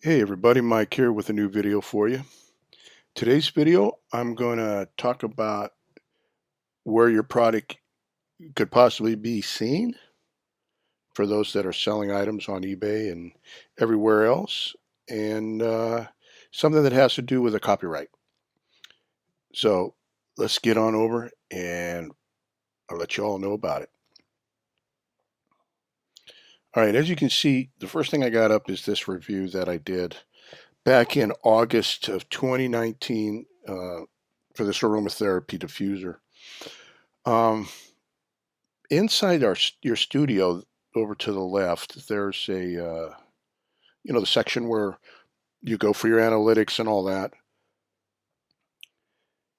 Hey everybody, Mike here with a new video for you. Today's video, I'm going to talk about where your product could possibly be seen for those that are selling items on eBay and everywhere else, and something that has to do with a copyright. So let's get on over and I'll let you all know about it. All right, as you can see, the first thing I got up is this review that I did back in August of 2019 for this aromatherapy diffuser. Inside your studio, over to the left, there's the section where you go for your analytics and all that.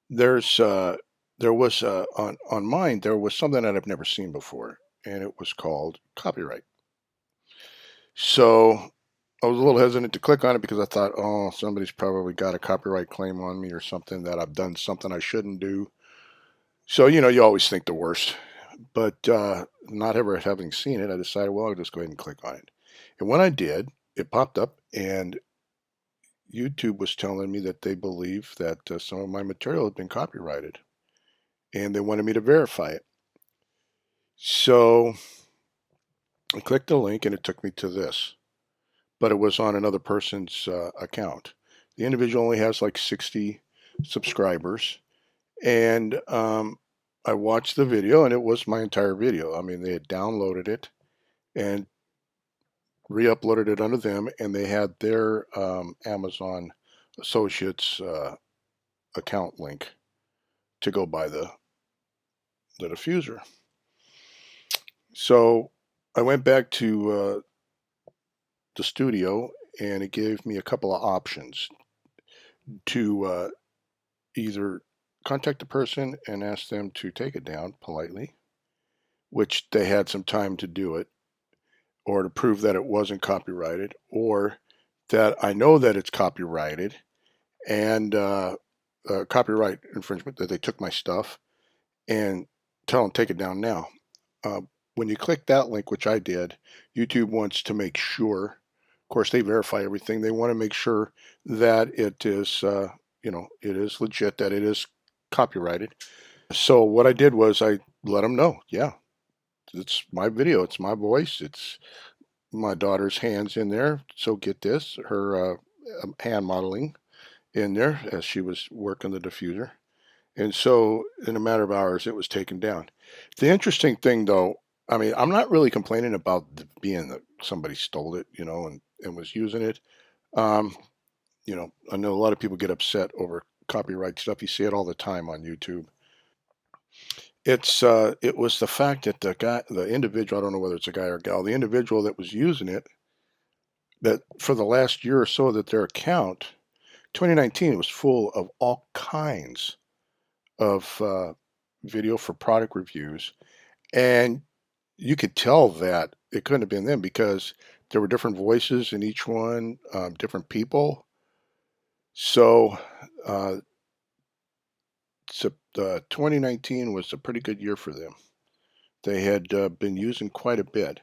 There's there was on mine there was something that I've never seen before, and it was called copyright. So I was a little hesitant to click on it because I thought, oh, somebody's probably got a copyright claim on me or something, that I've done something I shouldn't do. So you always think the worst. But not ever having seen it, I decided, well, I'll just go ahead and click on it. And when I did, it popped up, and YouTube was telling me that they believe that some of my material had been copyrighted, and they wanted me to verify it. So I clicked the link, and it took me to this, but it was on another person's account. The individual only has like 60 subscribers, and I watched the video, and it was my entire video. I mean, they had downloaded it and re-uploaded it under them, and they had their Amazon Associates account link to go buy the diffuser. So I went back to the studio, and it gave me a couple of options to either contact the person and ask them to take it down politely, which they had some time to do it, or to prove that it wasn't copyrighted, or that I know that it's copyrighted, and copyright infringement, that they took my stuff, and tell them take it down now. Uh, when you click that link, which I did, YouTube wants to make sure, of course, they verify everything. They want to make sure that it is, it is legit, that it is copyrighted. So what I did was I let them know, yeah, it's my video, it's my voice, it's my daughter's hands in there. So get this, her hand modeling in there as she was working the diffuser. And so in a matter of hours, it was taken down. The interesting thing, though, I mean, I'm not really complaining about being that somebody stole it, and was using it. Um, I know a lot of people get upset over copyright stuff. You see it all the time on YouTube. It was the fact that the individual, I don't know whether it's a guy or a gal, the individual that was using it, that for the last year or so, that their account, 2019, was full of all kinds of video for product reviews, and you could tell that it couldn't have been them because there were different voices in each one, different people. So, uh, 2019 was a pretty good year for them. They had been using quite a bit,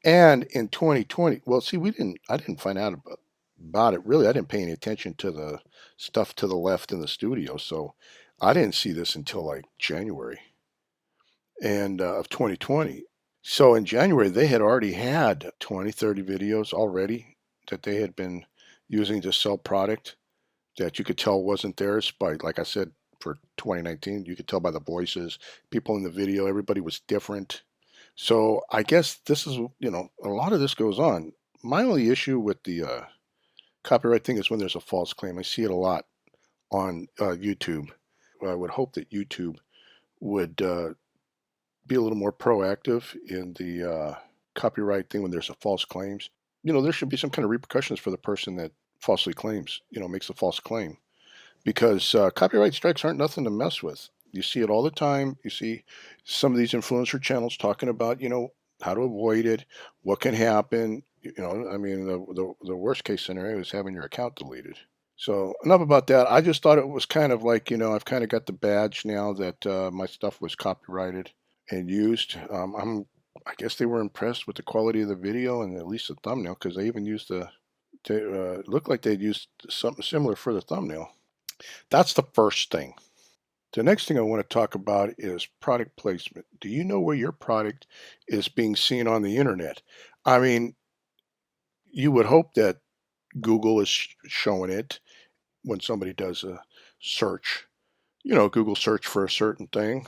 and in 2020, well, see, I didn't find out about it really. I didn't pay any attention to the stuff to the left in the studio, so I didn't see this until like January and of 2020. So in January, they had already had 20, 30 videos already that they had been using to sell product that you could tell wasn't theirs by, like I said, for 2019, you could tell by the voices, people in the video, everybody was different. So I guess this is, a lot of this goes on. My only issue with the copyright thing is when there's a false claim. I see it a lot on YouTube. I would hope that YouTube would be a little more proactive in the copyright thing when there's a false claims. There should be some kind of repercussions for the person that falsely claims, makes a false claim, because copyright strikes aren't nothing to mess with. You see it all the time. You see some of these influencer channels talking about, how to avoid it, what can happen. I mean, the worst case scenario is having your account deleted. So enough about that. I just thought it was kind of like, I've kind of got the badge now that my stuff was copyrighted and used. I guess they were impressed with the quality of the video and at least the thumbnail, because they even used They looked like they'd used something similar for the thumbnail. That's the first thing. The next thing I want to talk about is product placement. Do you know where your product is being seen on the internet? I mean, you would hope that Google is showing it when somebody does a search, Google search for a certain thing.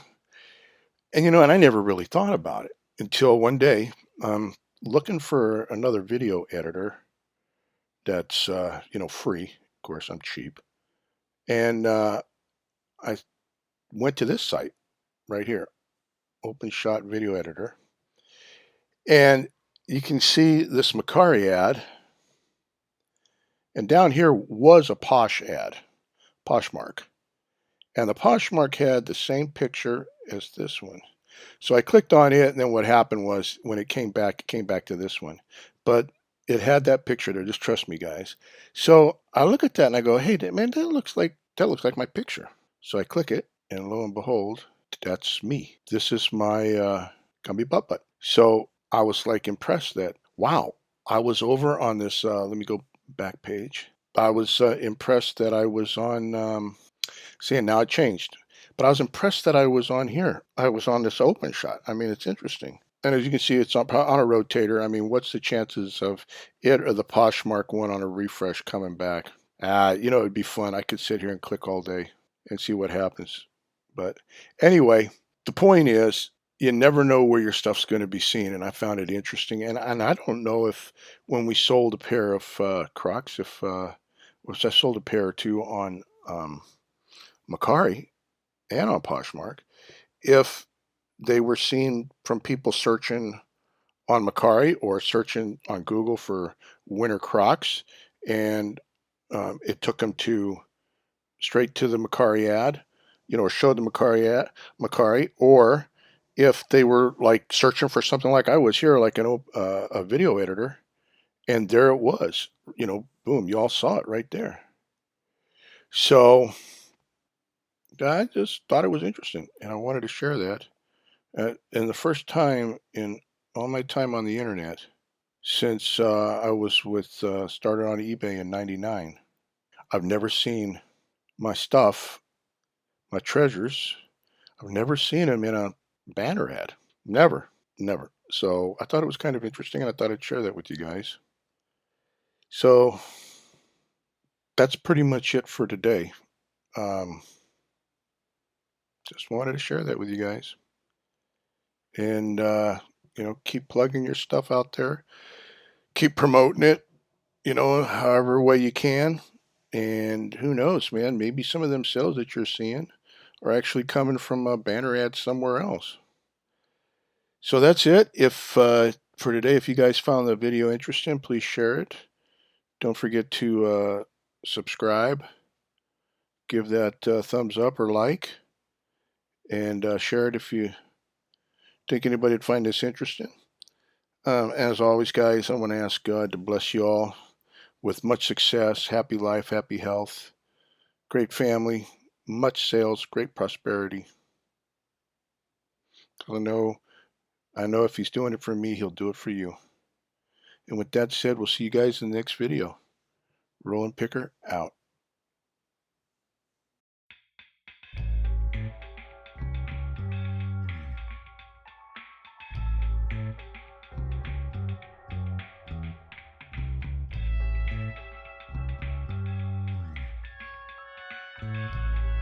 And I never really thought about it until one day I'm looking for another video editor that's, free. Of course, I'm cheap. And I went to this site right here, Open Shot Video Editor. And you can see this Macari ad. And down here was a Posh ad, Poshmark. And the Poshmark had the same picture as this one. So I clicked on it, and then what happened was when it came back to this one. But it had that picture there. Just trust me, guys. So I look at that and I go, "Hey, man, that looks like my picture." So I click it, and lo and behold, that's me. This is my gumby butt butt. So I was like impressed that, wow, I was over on this. Let me go back page. I was impressed that I was on. See, and now it changed. But I was impressed that I was on here. I was on this open shot. I mean, it's interesting. And as you can see, it's on a rotator. I mean, what's the chances of it or the Poshmark one on a refresh coming back? It'd be fun. I could sit here and click all day and see what happens. But anyway, the point is, you never know where your stuff's going to be seen. And I found it interesting. And I don't know if when we sold a pair of Crocs, if I sold a pair or two on Macari and on Poshmark, if they were seen from people searching on Macari or searching on Google for winter Crocs, and it took them straight to the Macari ad, or showed the Macari, or if they were like searching for something like I was here, like a video editor, and there it was, boom, you all saw it right there. So I just thought it was interesting, and I wanted to share that. And the first time in all my time on the internet, since I was started on eBay in '99, I've never seen my stuff, my treasures. I've never seen them in a banner ad. Never, never. So I thought it was kind of interesting, and I thought I'd share that with you guys. So that's pretty much it for today. Um, just wanted to share that with you guys. And, keep plugging your stuff out there. Keep promoting it, however way you can. And who knows, man, maybe some of them sales that you're seeing are actually coming from a banner ad somewhere else. So that's it. If for today, if you guys found the video interesting, please share it. Don't forget to subscribe, give that thumbs up or like, and share it if you think anybody would find this interesting. As always, guys, I want to ask God to bless you all with much success, happy life, happy health, great family, much sales, great prosperity. I know if He's doing it for me, He'll do it for you. And with that said, we'll see you guys in the next video. Rollin Picker out.